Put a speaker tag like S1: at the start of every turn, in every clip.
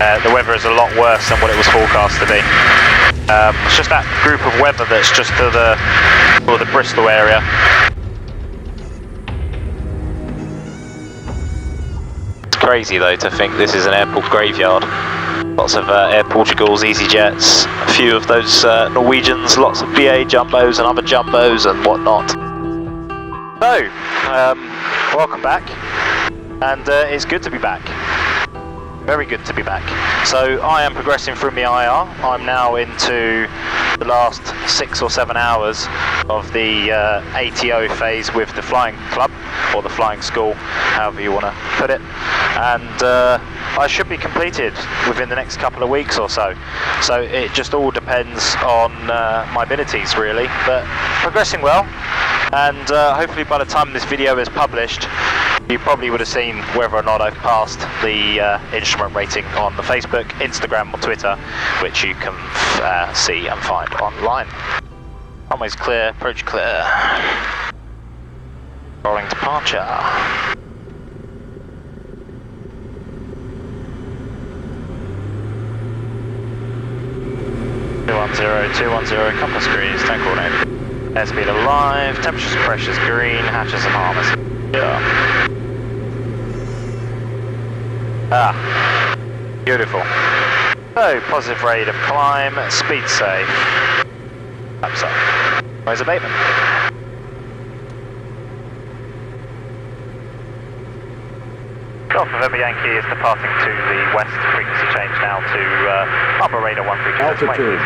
S1: The weather is a lot worse than what it was forecast to be. It's just that group of weather that's just to the Bristol area. It's crazy though to think this is an airport graveyard. Lots of Air Portugals, EasyJets, a few of those Norwegians, lots of BA jumbos and other jumbos and whatnot. So, welcome back, and it's good to be back. Very good to be back. So I am progressing through my IR. I'm now into the last 6 or 7 hours of the ATO phase with the flying club, or the flying school, however you want to put it. And I should be completed within the next couple of weeks or so. So it just all depends on my abilities really, but progressing well. And hopefully by the time this video is published, you probably would have seen whether or not I've passed the instrument rating on the Facebook, Instagram or Twitter, which you can see and find online. Runway's clear, approach clear. Rolling departure. Two-1-0, compass cruise, 10 coordinate. Airspeed alive, temperatures and pressures green, hatches and armors. Yeah. Ah, beautiful. So, positive rate of climb, speed safe. Flaps up. Noise abatement. Golf November Yankee is departing to the west, frequency change now to upper radar 132.
S2: Altitude.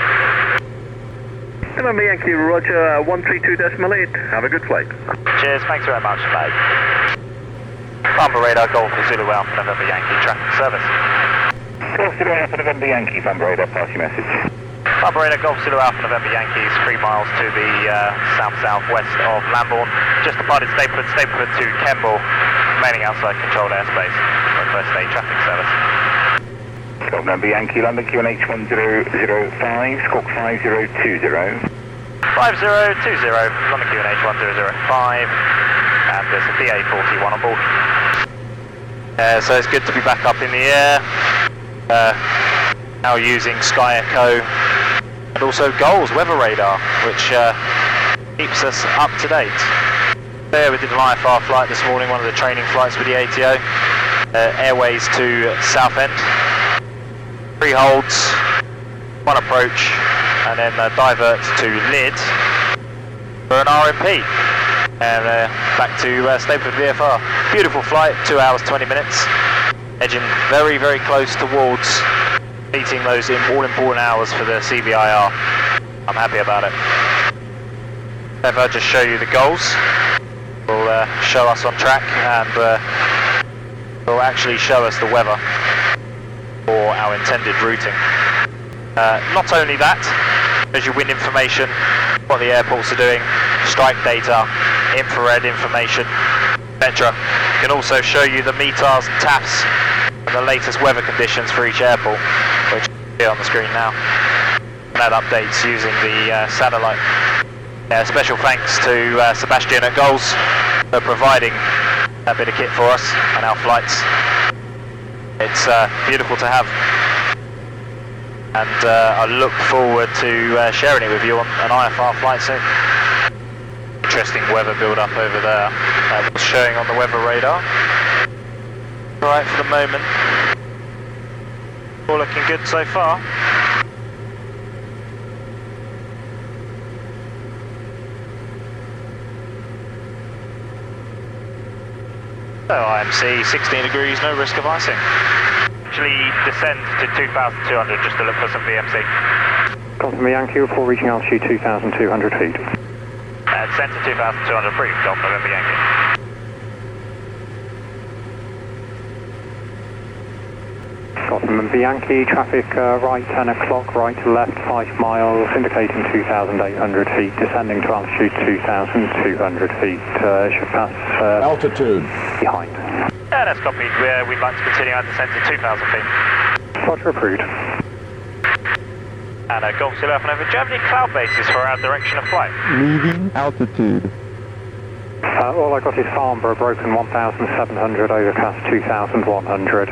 S3: November Yankee, roger, 132.8. Have a good flight.
S1: Cheers, thanks very much, mate. Bumper radar, Golf Zulu Alpha November Yankee, traffic service.
S3: Golf Zulu Alpha November Yankee, bumper radar, pass your message.
S1: Bumper radar, Golf Zulu Alpha November Yankees, 3 miles to the south-southwest of Lambourne. Just departed Stapleford to Kemble, remaining outside controlled airspace. Request a traffic service.
S3: Golf November Yankee, London QNH 1005, squawk 5020.
S1: 5020, London QNH 1005, and there's a BA41 on board. So it's good to be back up in the air, now using Sky Echo and also GOLS weather radar, which keeps us up to date. There we did an IFR flight this morning, one of the training flights with the ATO, airways to Southend, 3 holds, 1 approach, and then divert to Lid for an RMP. And back to Stapleford VFR. Beautiful flight, 2 hours 20 minutes, edging very, very close towards meeting those all important hours for the CVIR. I'm happy about it. If I just show you the goals, will show us on track and will actually show us the weather for our intended routing. Not only that, as you win information, what the airports are doing, strike data, infrared information, etc. Can also show you the METARs and TAFs and the latest weather conditions for each airport, which you can see on the screen now. And that updates using the satellite. Special thanks to Sebastian at GOLS for providing that bit of kit for us and our flights. It's beautiful to have, and I look forward to sharing it with you on an IFR flight soon. Interesting weather build up over there. What's showing on the weather radar. Right for the moment. All looking good so far. So IMC 16 degrees, no risk of icing. Actually descend to 2,200 just to look for some VMC.
S4: Confirm Yankee, report reaching altitude 2,200 feet.
S1: Descend to 2,200, brief, Golf November Yankee.
S4: November Yankee, traffic right 10 o'clock, right left 5 miles, indicating 2,800 feet, descending to altitude 2,200 feet. Should pass
S2: altitude
S4: behind.
S1: Yeah, that's copied. We'd like to continue our descent to 2,000 feet.
S4: Roger, approved.
S1: And Golf Zulu Alpha November, do you have any cloud bases for our direction of flight?
S2: leaving altitude.
S4: All I got is Farnborough, broken 1,700, overcast 2,100.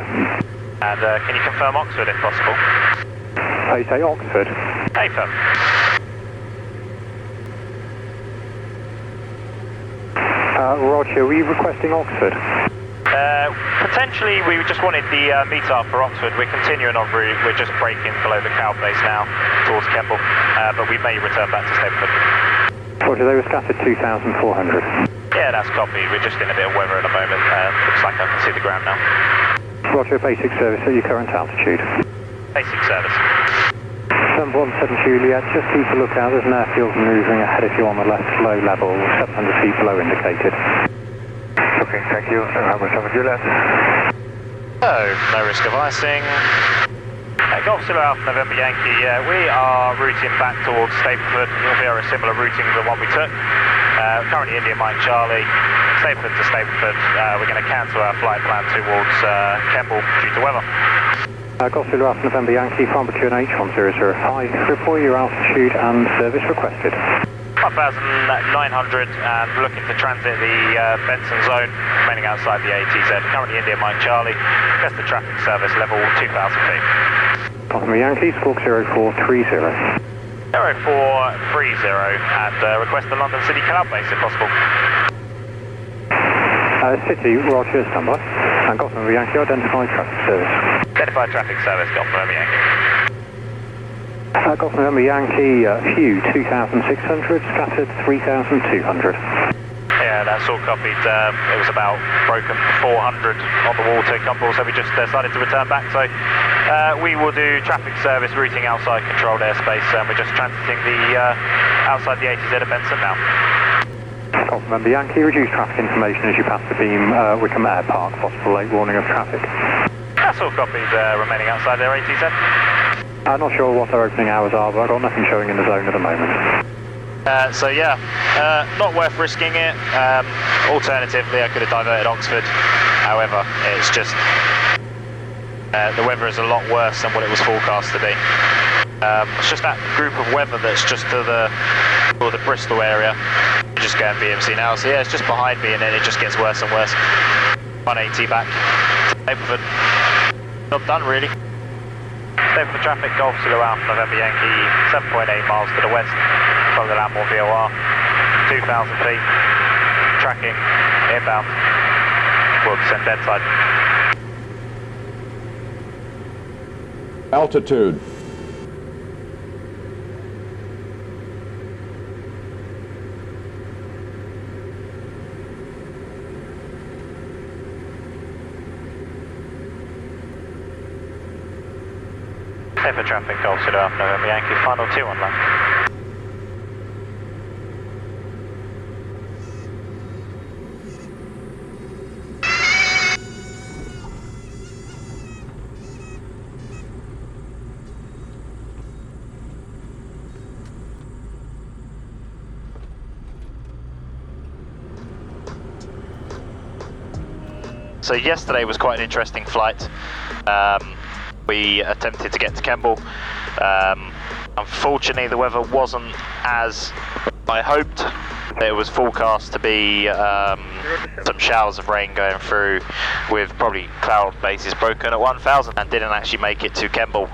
S1: And can you confirm Oxford if possible?
S4: Oh, you say Oxford?
S1: AFM.
S4: Roger, were you requesting Oxford?
S1: Potentially, we just wanted the meet-up for Oxford. We're continuing en route. We're just braking below the cloud base now towards Kemble, but we may return back to Stapleford.
S4: Roger, they were scattered 2,400.
S1: Yeah, that's copied. We're just in a bit of weather at the moment. Looks like I can see the ground now.
S4: Roger, basic service at your current altitude.
S1: Basic service.
S4: 717 Juliet, just keep a lookout. There's an airfield moving ahead of you on the left, low level, 700 feet below indicated.
S3: Okay, thank you. Hammer 7 Juliet.
S1: No risk of icing. Golf Zulu Alpha November Yankee, we are routing back towards Stapleford. It'll be a similar routing to the one we took. Currently India Mike Charlie, Stapleford to Stapleford. We're going to cancel our flight plan towards Kemble due to weather.
S4: Golf Zulu Alpha November Yankee, Farnborough QNH 1005. Report your altitude and service requested.
S1: 1,900 and looking to transit the Benson zone, remaining outside the ATZ. Currently India Mike Charlie, test the traffic service level 2,000 feet.
S4: November Yankee, squawk 0430.
S1: 0430 and request the London City Cloud Base if possible.
S4: City, Roger, standby. And Golf November Yankee, identify traffic service.
S1: Identified traffic service, Golf November Yankee.
S4: Golf November Yankee, few 2,600, scattered 3,200.
S1: Yeah, that's all copied. It was about broken 400 on the wall to Kemble, so we just decided to return back. So we will do traffic service routing outside controlled airspace, and we're just transiting the outside the ATZ at Benson now.
S4: Golf November Yankee, reduce traffic information as you pass the beam Wickham Air Park, possible late warning of traffic.
S1: That's all copied, remaining outside their ATZ.
S4: I'm not sure what their opening hours are, but I've got nothing showing in the zone at the moment.
S1: So yeah, not worth risking it. Alternatively, I could have diverted Oxford. However, it's just the weather is a lot worse than what it was forecast to be. It's just that group of weather that's just to the Bristol area. We're just going BMC now, so yeah, it's just behind me, and then it just gets worse and worse. 180 back. Stapleford. Job done, really. Stapleford traffic, Golf Zulu Alpha November Yankee, 7.8 miles to the west from the Landmore VOR, 2,000 feet, tracking, inbound, we'll descend dead side.
S2: Altitude.
S1: For traffic, Golf Zulu Alpha November Yankee, final 2 on land. So yesterday was quite an interesting flight. We attempted to get to Kemble. Unfortunately, the weather wasn't as I hoped. There was forecast to be some showers of rain going through, with probably cloud bases broken at 1,000, and didn't actually make it to Kemble.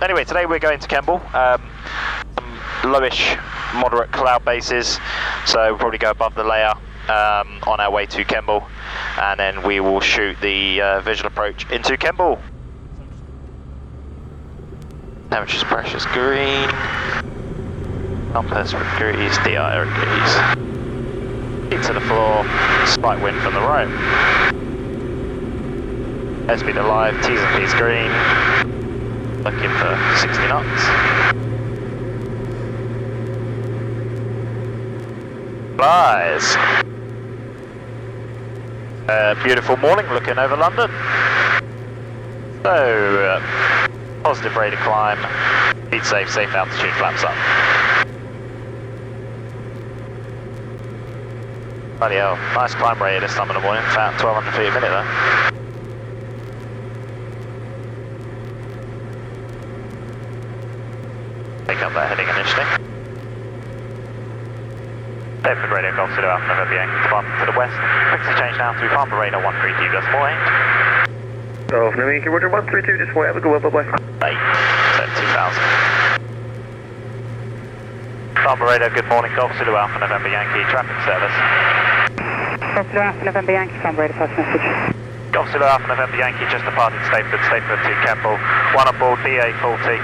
S1: Anyway, today we're going to Kemble. Some lowish, moderate cloud bases, so we'll probably go above the layer on our way to Kemble, and then we will shoot the visual approach into Kemble. Temperature's pressure's green. Compass degrees, DI degrees. Feet to the floor, slight wind from the right. Airspeed alive, T's and P's green. Looking for 60 knots. Flies. Beautiful morning looking over London. So, positive rate of climb, speed safe, safe altitude, flaps up. Bloody hell, nice climb rate at this time of the morning, about 1,200 feet a minute there. Take up that heading initially. Stapleford radio, Golf Zulu Alpha November Yankee, departing to the west. Frequency change now to Farnborough radar 132.8.
S3: Golf November Yankee, Roger 132, just wait, have a good one, bye-bye.
S1: 8, 2000. Farnborough radar, good morning, Golf Zulu Alpha November Yankee, traffic service.
S5: Golf Zulu Alpha November Yankee, Farnborough radar, pass message.
S1: Golf Zulu Alpha November Yankee, just departed Stapleford, Stapleford to Kemble, 1 aboard BA40,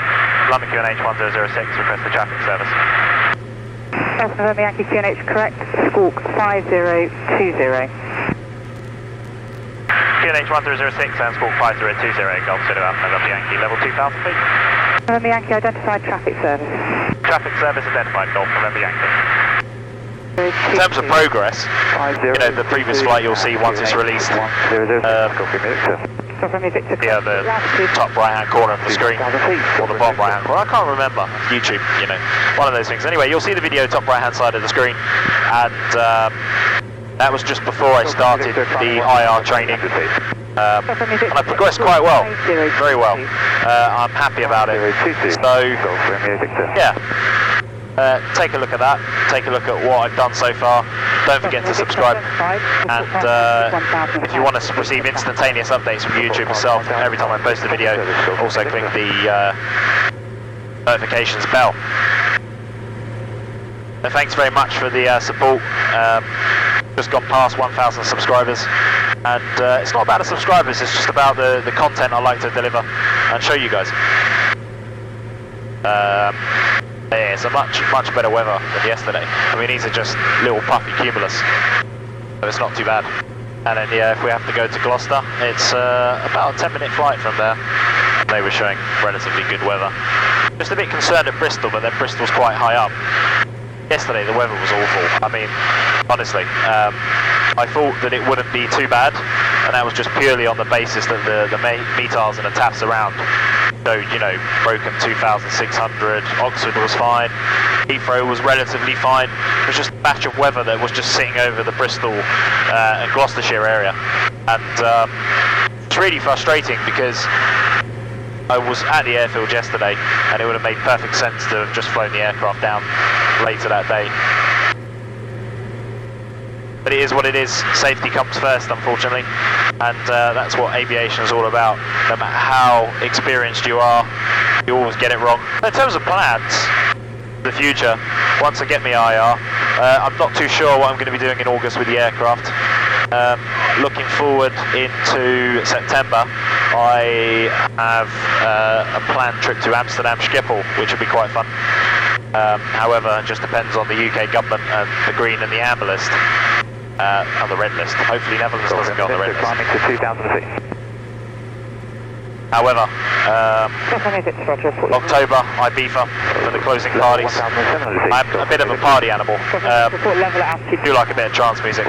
S1: London QNH 1006, request the traffic service.
S5: Golf November Yankee, QNH correct, squawk 5020.
S1: QNH 1006 and squawk 5020, Golf Zulu Alpha November Yankee, level 2000 feet.
S5: November Yankee, identified traffic service.
S1: Traffic service identified, Golf November Yankee. In terms of progress, you know, the previous flight you'll see once it's released, the top right hand corner of the screen, or the bottom right hand corner, I can't remember, YouTube, you know, one of those things. Anyway, you'll see the video top right hand side of the screen, and that was just before I started the IR training, and I progressed quite well, very well. I'm happy about it, so yeah. Take a look at that, take a look at what I've done so far. Don't forget to subscribe, and if you want to receive instantaneous updates from YouTube itself every time I post a video, also click the notifications bell. So thanks very much for the support. Just gone past 1,000 subscribers, and it's not about the subscribers, it's just about the content I like to deliver and show you guys. Yeah, it's a much better weather than yesterday. I mean, these are just little puffy cumulus, so it's not too bad. And then yeah, if we have to go to Gloucester, it's about a 10-minute flight from there. They were showing relatively good weather. Just a bit concerned at Bristol, but then Bristol's quite high up. Yesterday the weather was awful. I mean, honestly, I thought that it wouldn't be too bad, and that was just purely on the basis that the METARs and the TAFs around. So, you know, broken 2,600, Oxford was fine, Heathrow was relatively fine. It was just a batch of weather that was just sitting over the Bristol and Gloucestershire area. And it's really frustrating because I was at the airfield yesterday and it would have made perfect sense to have just flown the aircraft down later that day. But it is what it is. Safety comes first, unfortunately, and that's what aviation is all about. No matter how experienced you are, you always get it wrong. In terms of plans for the future, once I get my IR, I'm not too sure what I'm going to be doing in August with the aircraft. Looking forward into September, I have a planned trip to Amsterdam Schiphol, which will be quite fun. However, it just depends on the UK government and the green and the amber list. On the red list. Hopefully Netherlands doesn't go on the red list.
S3: Climbing to 2000 feet.
S1: However, October, Ibiza, for the closing parties. I'm a bit of a party animal. Do like a bit of trance music.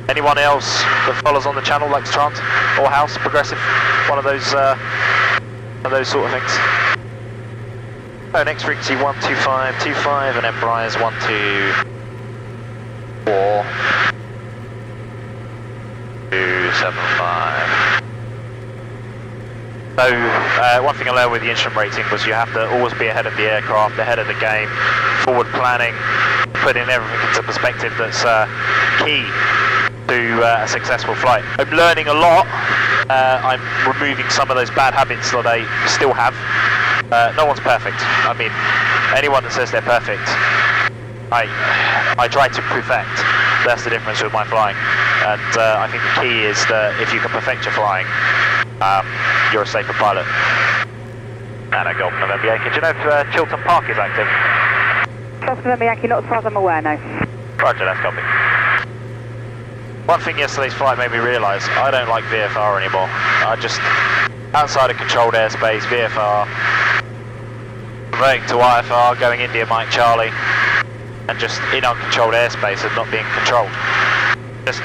S1: Anyone else that follows on the channel likes trance or house, progressive, one of those sort of things. Oh, next frequency 12525 and then Briar's 124. 275. So one thing I learned with the instrument rating was you have to always be ahead of the aircraft, ahead of the game, forward planning, putting everything into perspective. That's key to a successful flight. I'm learning a lot. I'm removing some of those bad habits that I still have. No one's perfect. I mean, anyone that says they're perfect, I try to perfect. That's the difference with my flying, and I think the key is that if you can perfect your flying, you're a safer pilot. And I Golf November Yankee. Do you know if Chiltern Park is active?
S5: Golf November Yankee, not as far as I'm aware, no.
S1: Roger, that's copy. One thing yesterday's flight made me realise, I don't like VFR anymore. I just, outside of controlled airspace, VFR, converting to IFR, going India Mike Charlie, and just in uncontrolled airspace and not being controlled. Just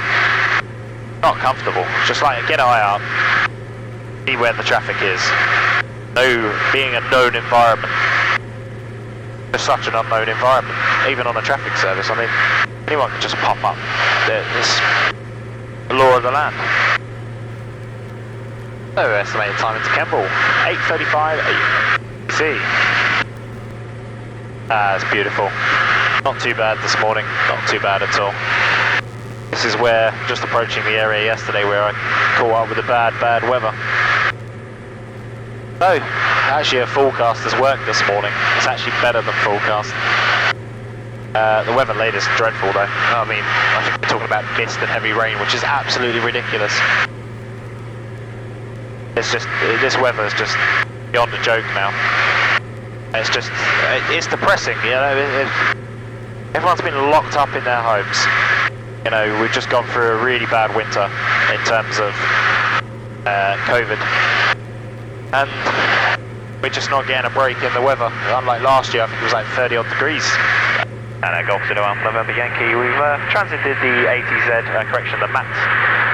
S1: not comfortable. Just like, get eye up, see where the traffic is. No, being a known environment. It's such an unknown environment, even on a traffic service. I mean, anyone can just pop up. It's the law of the land. So, estimated time into Kemble, 8:35 AC. It's beautiful. Not too bad this morning, not too bad at all. This is where, just approaching the area yesterday where I caught up with the bad weather. So, actually a forecast has worked this morning. It's actually better than forecast. The weather latest is dreadful though. I mean, I think we're talking about mist and heavy rain, which is absolutely ridiculous. It's just, this weather is just beyond a joke now. It's just, it's depressing, you know. Everyone's been locked up in their homes. You know, we've just gone through a really bad winter in terms of COVID. And we're just not getting a break in the weather. Unlike last year, I think it was like 30 odd degrees. And Golf Zulu Alpha November Yankee, we've transited the ATZ, correction, the MATS.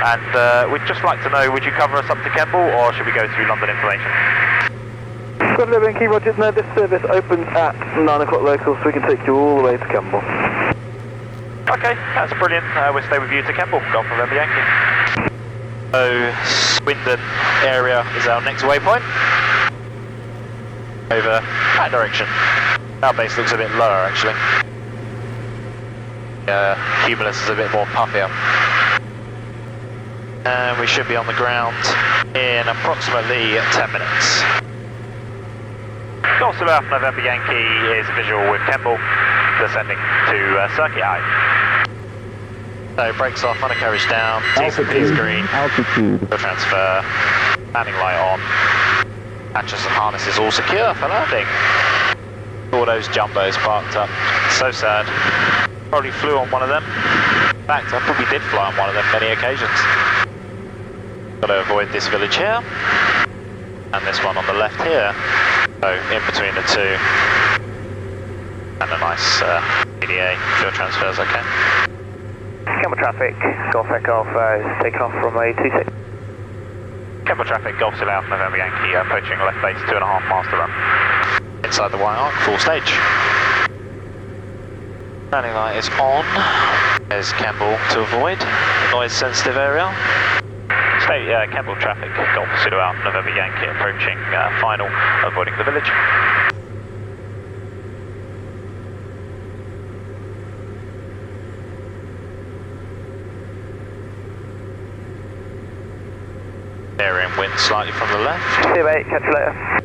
S1: And we'd just like to know, would you cover us up to Kemble or should we go through London information?
S6: November Yankee, Roger. No, this service opens at 9 o'clock local, so we can take you all the way to Kemble.
S1: Okay, that's brilliant. We'll stay with you to Kemble, Golf November Yankee. So, Swindon area is our next waypoint. Over that direction. Our base looks a bit lower actually. Cumulus is a bit more puffier. And we should be on the ground in approximately 10 minutes. Golf Zulu Alpha November Yankee is visual with Kemble, descending to circuit height. So brakes off, undercarriage down, T&P's green,
S2: Altitude.
S1: transfer, landing light on, hatches and harnesses all secure for landing. All those jumbos parked up, so sad. Probably flew on one of them. In fact, I probably did fly on one of them many occasions. Got to avoid this village here, and this one on the left here. So in between the two, and a nice PDA fuel transfers, okay.
S6: Kemble traffic, Golf Echo Alpha is taken off from a 26.
S1: Kemble traffic, Golf Zulu Alpha November Yankee, approaching left base, 2.5 miles to run. Inside the white arc, full stage. Landing light is on. There's Kemble to avoid, noise sensitive area. Stay, Kemble traffic, Golf Zulu Alpha November Yankee, approaching final, avoiding the village. Bearing wind slightly from the left.
S6: See you mate, catch you later.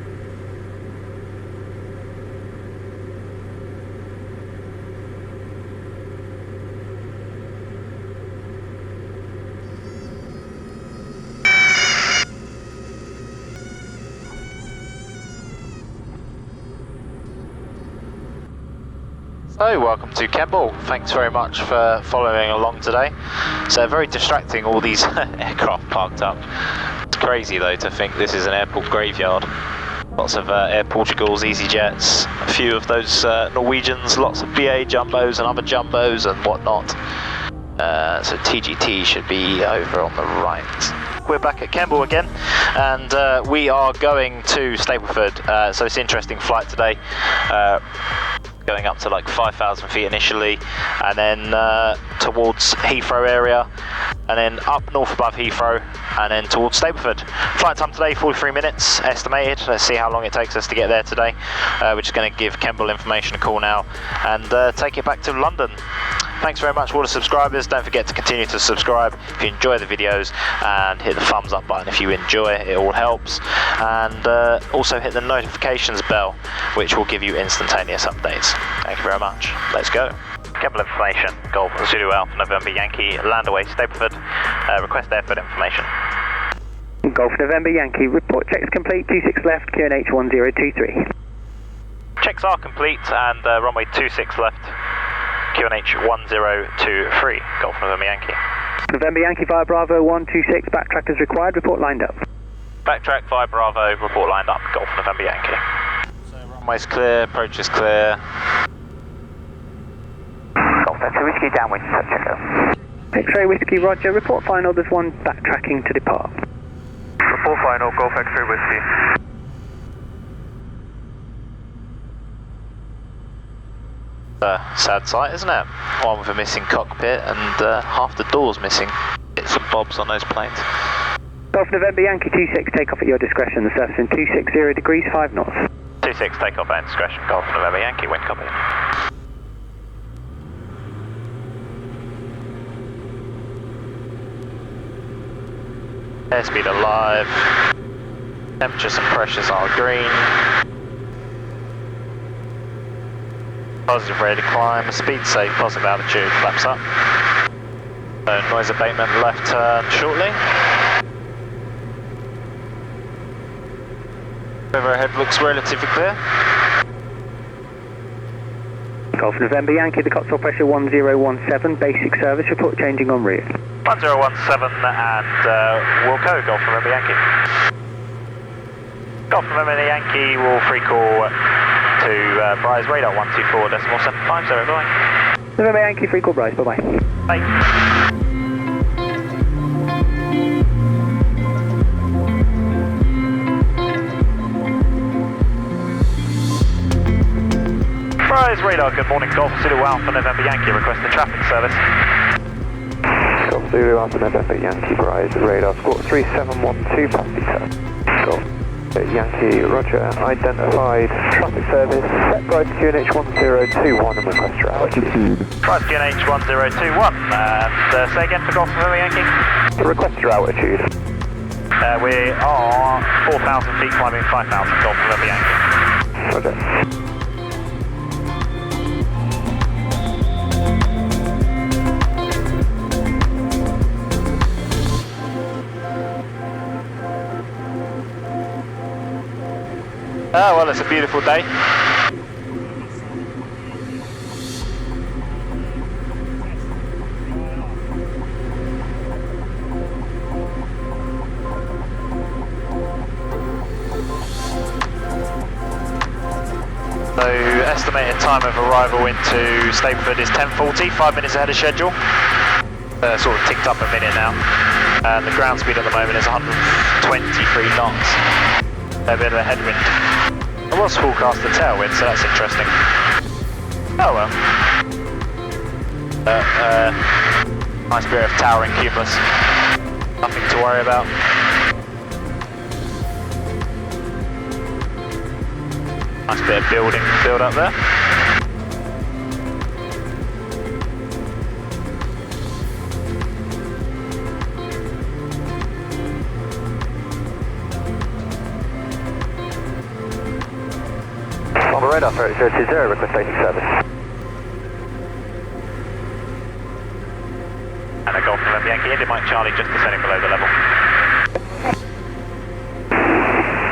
S1: So, welcome to Kemble. Thanks very much for following along today. So, very distracting, all these aircraft parked up. It's crazy though to think this is an airport graveyard. Lots of Air Portugals, EasyJets, a few of those Norwegians, lots of BA jumbos and other jumbos and whatnot. So TGT should be over on the right. We're back at Kemble again, and we are going to Stapleford. So it's an interesting flight today. Going up to like 5,000 feet initially, and then towards Heathrow area, and then up north above Heathrow, and then towards Stapleford. Flight time today, 43 minutes estimated. Let's see how long it takes us to get there today. We're just going to give Kemble information a call now, and take it back to London. Thanks very much for all the subscribers. Don't forget to continue to subscribe if you enjoy the videos, and hit the thumbs up button if you enjoy it. It all helps. And also hit the notifications bell, which will give you instantaneous updates. Thank you very much. Let's go. Kemble information, Golf Zulu Alpha November Yankee, land away Stapleford, request airport information.
S6: Golf November Yankee, report checks complete, 26 left, QNH 1023.
S1: Checks are complete, and runway 26 left. QNH 1023, Golf November Yankee.
S6: November Yankee via Bravo 126, backtrack as required, report lined up.
S1: Backtrack via Bravo, report lined up, Golf November Yankee. So runway's clear, approach is clear.
S6: Golf X-ray Whiskey downwind, check out. X-ray Whiskey, Roger, report final, there's one backtracking to depart.
S3: Report final, Golf X-ray Whiskey.
S1: Sad sight, isn't it? One with a missing cockpit and half the doors missing. Bits and bobs on those planes.
S6: Golf November Yankee 26, take off at your discretion. The surface in 260 degrees, 5 knots.
S1: 26, take off at discretion. Golf November Yankee, wind copy. Airspeed alive. Temperatures and pressures are green. Positive rate of climb. Speed safe. Positive altitude. Flaps up. Noise abatement. Left turn shortly. River ahead looks relatively clear.
S7: Golf November Yankee, the Cotswold pressure 1017, basic service report changing en route.
S1: 1017 and Wilco, Golf November Yankee. Golf November Yankee will free call to Bryce radar 124.750, bye.
S7: November Yankee, free call Bryce, bye bye.
S1: Bye. Bryce radar, good morning, Golf Zulu Alpha November Yankee, request the traffic service.
S4: Golf Zulu Alpha November Yankee, Bryce radar, squawk 3712, passenger. Golf Yankee, roger, identified traffic service, set Bryce QNH 1021 and request your altitude.
S1: Bryce QNH 1021, and say again for Golf November Yankee.
S4: Request your altitude.
S1: We are 4,000 feet climbing 5,000, Golf November Yankee.
S4: Roger.
S1: Oh, well, it's a beautiful day. So, estimated time of arrival into Stapleford is 10:40, 5 minutes ahead of schedule. Sort of ticked up a minute now. And the ground speed at the moment is 123 knots. A bit of a headwind. It was forecast a tailwind, so that's interesting. Oh well. Nice bit of towering cumulus. Nothing to worry about. Nice bit of build up there.
S4: On the radar, 020, request basic service.
S1: And a Golf November Yankee, India Mike Charlie just descending below the level.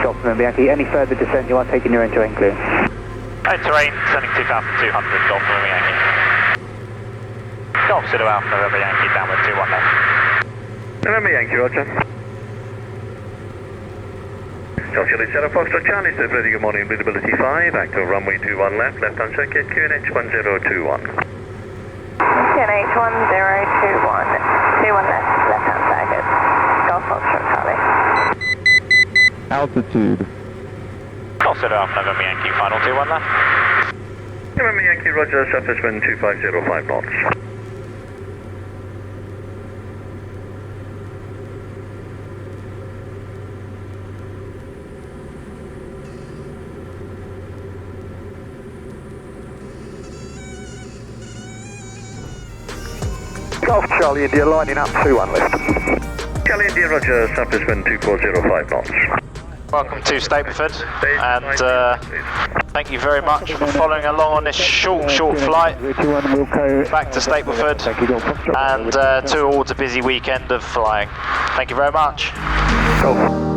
S7: Golf November Yankee, any further descent you are taking your end-to-end clearance.
S1: Terrain, descending 2,200, Golf November Yankee. Golf Zulu Alpha November Yankee, downward 21 left.
S3: November Yankee, roger. Golf Charlie Sierra Foxtrot Charlie, so ready, good morning, visibility 5, active runway 21 left, left-hand circuit, QNH 1021.
S5: QNH 1021, 21 left, left-hand circuit. Golf Foxtrot Charlie.
S2: Altitude.
S1: Golf Zulu Alpha November Yankee, final 21 left.
S3: November Yankee, roger, surface wind 2505 knots.
S4: Golf Charlie India lining up 21 left.
S3: Charlie India, roger, surface wind 2405 knots.
S1: Welcome to Stapleford, and thank you very much for following along on this short flight back to Stapleford, and towards a busy weekend of flying. Thank you very much.
S4: Golf.